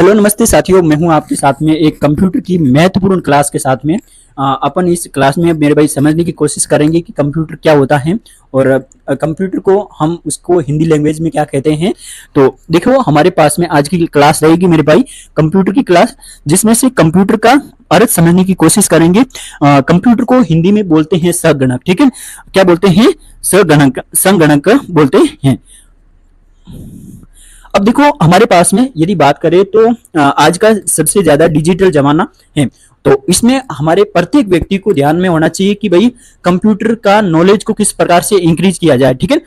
Hello नमस्ते साथियों, मैं हूं आपके साथ में एक कंप्यूटर की महत्वपूर्ण क्लास के साथ में। अपन इस क्लास में मेरे भाई समझने की कोशिश करेंगे कि कंप्यूटर क्या होता है और कंप्यूटर को हम उसको हिंदी लैंग्वेज में क्या कहते हैं। तो देखो, हमारे पास में आज की क्लास रहेगी मेरे भाई कंप्यूटर की क्लास, जिसमें से कंप्यूटर का अर्थ समझने की कोशिश करेंगे। कंप्यूटर को हिंदी में बोलते हैं संगणक, ठीक है। क्या बोलते हैं? संगणक बोलते हैं। अब देखो, हमारे पास में यदि बात करें तो आज का सबसे ज्यादा डिजिटल जमाना है, तो इसमें हमारे प्रत्येक व्यक्ति को ध्यान में होना चाहिए कि भाई कंप्यूटर का नॉलेज को किस प्रकार से इंक्रीज किया जाए, ठीक है।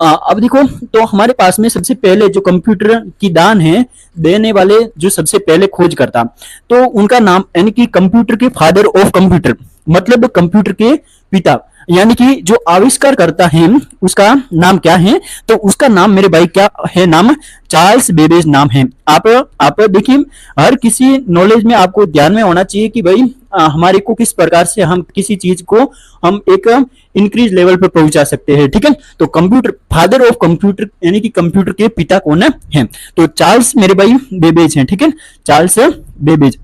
अब देखो, तो हमारे पास में सबसे पहले जो कंप्यूटर की दान है देने वाले, जो सबसे पहले खोज करता, तो उनका नाम यानी कि कंप्यूटर के फादर ऑफ कंप्यूटर, मतलब कंप्यूटर के पिता, यानी कि जो आविष्कार करता है उसका नाम क्या है? तो उसका नाम मेरे भाई क्या है? नाम चार्ल्स बेबेज नाम है। आप देखिए, हर किसी नॉलेज में आपको ध्यान में होना चाहिए कि भाई हमारे को किस प्रकार से हम किसी चीज को हम एक इंक्रीज लेवल पर पहुंचा सकते हैं, ठीक है। तो कंप्यूटर फादर ऑफ कंप्यूटर यानी कि कंप्यूटर के पिता कौन है? तो चार्ल्स मेरे भाई बेबेज हैं, ठीक है। Charles Babbage,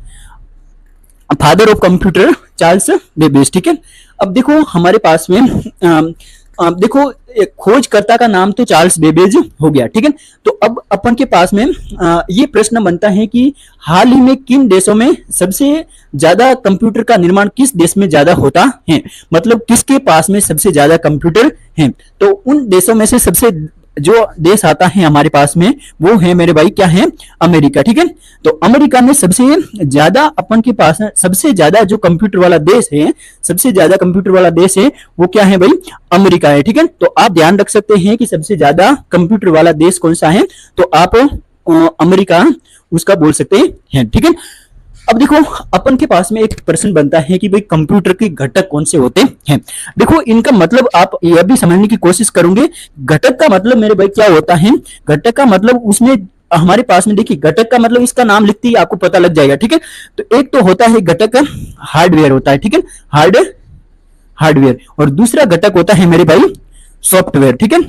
father of computer Charles Babbage, ठीक है। अब देखो, हमारे पास में देखो, खोजकर्ता का नाम तो चार्ल्स बेबेज हो गया, ठीक है। तो अब अपन के पास में ये प्रश्न बनता है कि हाल ही में किन देशों में सबसे ज्यादा कंप्यूटर का निर्माण किस देश में ज्यादा होता है, मतलब किसके पास में सबसे ज्यादा कंप्यूटर है। तो उन देशों में से सबसे जो देश आता है हमारे पास में वो है मेरे भाई क्या है? अमेरिका, ठीक है। तो अमेरिका में सबसे ज्यादा अपन के पास सबसे ज्यादा जो कंप्यूटर वाला देश है, सबसे ज्यादा कंप्यूटर वाला देश है वो क्या है भाई? अमेरिका है, ठीक है। तो आप ध्यान रख सकते हैं कि सबसे ज्यादा कंप्यूटर वाला देश कौन सा है, तो आप अमेरिका उसका बोल सकते हैं, ठीक है। अब देखो, अपन के पास में एक प्रश्न बनता है कि भाई कंप्यूटर के घटक कौन से होते हैं। देखो, इनका मतलब आप यह भी समझने की कोशिश करोगे। घटक का मतलब मेरे भाई क्या होता है? घटक का मतलब उसमें हमारे पास में देखिए, घटक का मतलब इसका नाम लिखते ही आपको पता लग जाएगा, ठीक है। तो एक तो होता है घटक हार्डवेयर होता है, ठीक है, हार्डवेयर, और दूसरा घटक होता है मेरे भाई सॉफ्टवेयर, ठीक है,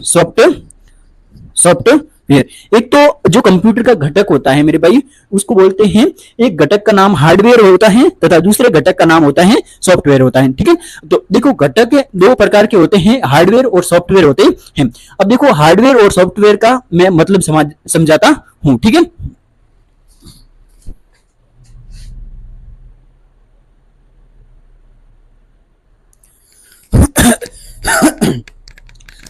सॉफ्टवेयर। एक तो जो कंप्यूटर का घटक होता है मेरे भाई उसको बोलते हैं, एक घटक का नाम हार्डवेयर होता है तथा दूसरे घटक का नाम होता है सॉफ्टवेयर होता है, ठीक है। तो देखो, घटक दो प्रकार के होते हैं, हार्डवेयर और सॉफ्टवेयर होते हैं। अब देखो, हार्डवेयर और सॉफ्टवेयर का मैं मतलब समझाता हूं, ठीक है।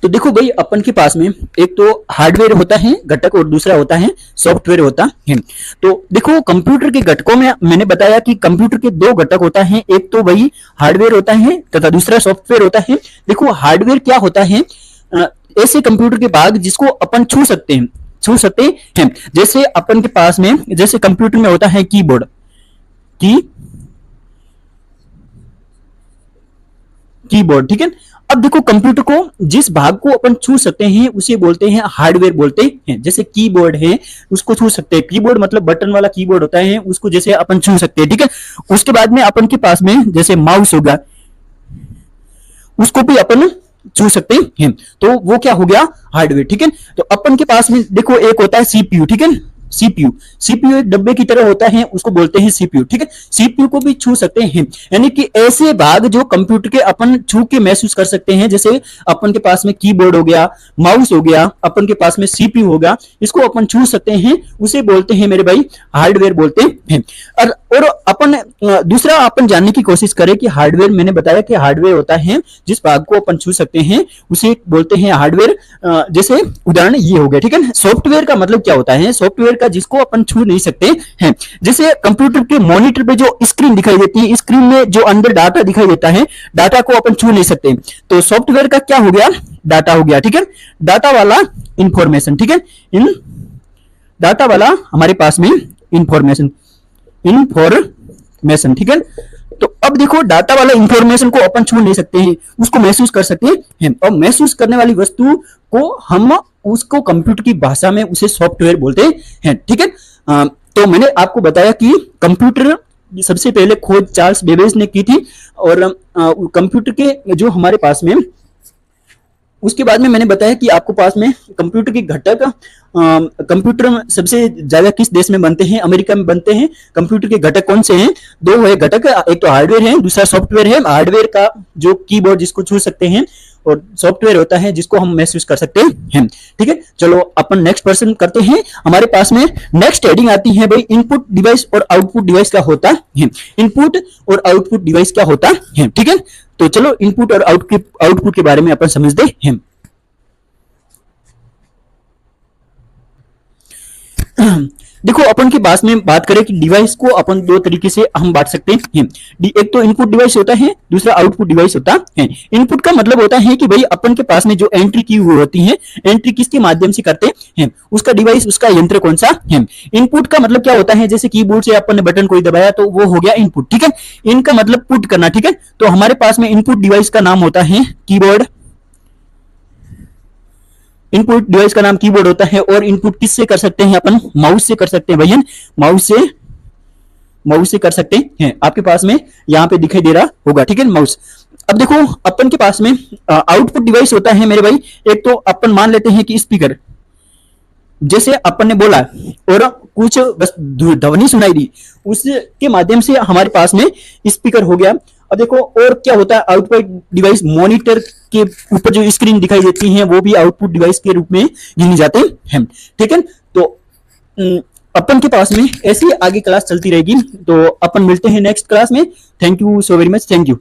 तो देखो भाई, अपन के पास में एक तो हार्डवेयर होता है घटक और दूसरा होता है सॉफ्टवेयर होता है। तो देखो, कंप्यूटर के घटकों में मैंने बताया कि कंप्यूटर के दो घटक होता है, एक तो वही हार्डवेयर होता है तथा दूसरा सॉफ्टवेयर होता है। देखो, हार्डवेयर क्या होता है? ऐसे कंप्यूटर के भाग जिसको अपन छू सकते हैं। जैसे अपन के पास में, जैसे कंप्यूटर में होता है कीबोर्ड, ठीक है। अब देखो, कंप्यूटर को जिस भाग को अपन छू सकते हैं उसे बोलते हैं हार्डवेयर बोलते हैं। जैसे कीबोर्ड है उसको छू सकते हैं, कीबोर्ड मतलब बटन वाला कीबोर्ड होता है, उसको जैसे अपन छू सकते हैं, ठीक है। उसके बाद में अपन के पास में जैसे माउस होगा, उसको भी अपन छू सकते हैं, तो वो क्या हो गया? हार्डवेयर, ठीक है। तो अपन के पास में देखो एक होता है सीपीयू, ठीक है। सीपीयू एक डब्बे की तरह होता है, उसको बोलते हैं सीपीयू, ठीक है। सीपीयू को भी छू सकते हैं, यानी कि ऐसे भाग जो कंप्यूटर के अपन छू के महसूस कर सकते हैं। जैसे अपन के पास में कीबोर्ड हो गया, माउस हो गया, अपन के पास में सीपीयू होगा, इसको अपन छू सकते हैं, उसे बोलते हैं मेरे भाई हार्डवेयर बोलते हैं। और अपन दूसरा अपन जानने की कोशिश करें कि हार्डवेयर, मैंने बताया कि हार्डवेयर होता है जिस भाग को अपन छू सकते हैं उसे बोलते हैं हार्डवेयर। जैसे उदाहरण ये हो गया, ठीक है। सॉफ्टवेयर का मतलब क्या होता है? सॉफ्टवेयर का जिसको अपन छू नहीं सकते हैं, जैसे कंप्यूटर के मॉनिटर पे जो स्क्रीन दिखाई देती है, स्क्रीन में जो अंदर डाटा दिखाई देता है, डाटा को अपन छू नहीं सकते, तो सॉफ्टवेयर का क्या हो गया? डाटा हो गया, ठीक है। डाटा वाला इंफॉर्मेशन, ठीक है, इन डाटा वाला हमारे पास में इंफॉर्मेशन, ठीक है। तो अब देखो, डाटा वाला इंफॉर्मेशन को अपन छू नहीं सकते हैं, उसको महसूस कर सकते हैं, और महसूस करने वाली वस्तु को हम उसको कंप्यूटर की भाषा में उसे सॉफ्टवेयर बोलते हैं, ठीक है। तो मैंने आपको बताया कि कंप्यूटर सबसे पहले खोज चार्ल्स बेबेज ने की थी, और कंप्यूटर के जो हमारे पास में उसके बाद में मैंने बताया कि आपको पास में कंप्यूटर के घटक, कंप्यूटर सबसे ज्यादा किस देश में बनते हैं, अमेरिका में बनते हैं। कंप्यूटर के घटक कौन से हैं, दो है घटक, एक तो हार्डवेयर है, दूसरा सॉफ्टवेयर है। हार्डवेयर का जो कीबोर्ड जिसको छू सकते हैं, और सॉफ्टवेयर होता है जिसको हम महसूस कर सकते हैं। ठीक है, चलो अपन नेक्स्ट पर्सन करते हैं। हमारे पास में नेक्स्ट हेडिंग आती है भाई, इनपुट डिवाइस और आउटपुट डिवाइस क्या होता है। इनपुट और आउटपुट डिवाइस क्या होता है। ठीक है, तो चलो इनपुट और आउटपुट के बारे में अपन समझते हैं। देखो, अपन के पास में बात करें कि डिवाइस को अपन दो तरीके से हम बांट सकते हैं। एक तो इनपुट डिवाइस होता है, दूसरा आउटपुट डिवाइस होता है। इनपुट का मतलब होता है कि भाई अपन के पास में जो एंट्री की हुई होती है, एंट्री किसके माध्यम से करते हैं, उसका डिवाइस, उसका यंत्र कौन सा है। इनपुट का मतलब क्या होता है, जैसे कीबोर्ड से अपन ने बटन कोई दबाया तो वो हो गया इनपुट। ठीक है, इनका मतलब पुट करना। ठीक है, तो हमारे पास में इनपुट डिवाइस का नाम होता है कीबोर्ड। इनपुट डिवाइस का नाम कीबोर्ड होता है। और इनपुट किससे कर सकते हैं अपन, माउस से कर सकते हैं भैया, माउस से कर सकते हैं। आपके पास में यहाँ पे दिखाई दे रहा होगा। ठीक है, माउस। अब देखो, अपन के पास में आउटपुट डिवाइस होता है मेरे भाई। एक तो अपन मान लेते हैं कि स्पीकर, जैसे अपन ने बोला और कुछ बस ध्वनि सुनाई दी, उसके माध्यम से हमारे पास में स्पीकर हो गया। अब देखो और क्या होता है, आउटपुट डिवाइस, मॉनिटर के ऊपर जो स्क्रीन दिखाई देती है वो भी आउटपुट डिवाइस के रूप में गिनी जाते हैं। ठीक है, तो अपन के पास में ऐसी आगे क्लास चलती रहेगी। तो अपन मिलते हैं नेक्स्ट क्लास में। Thank you so very much, thank you.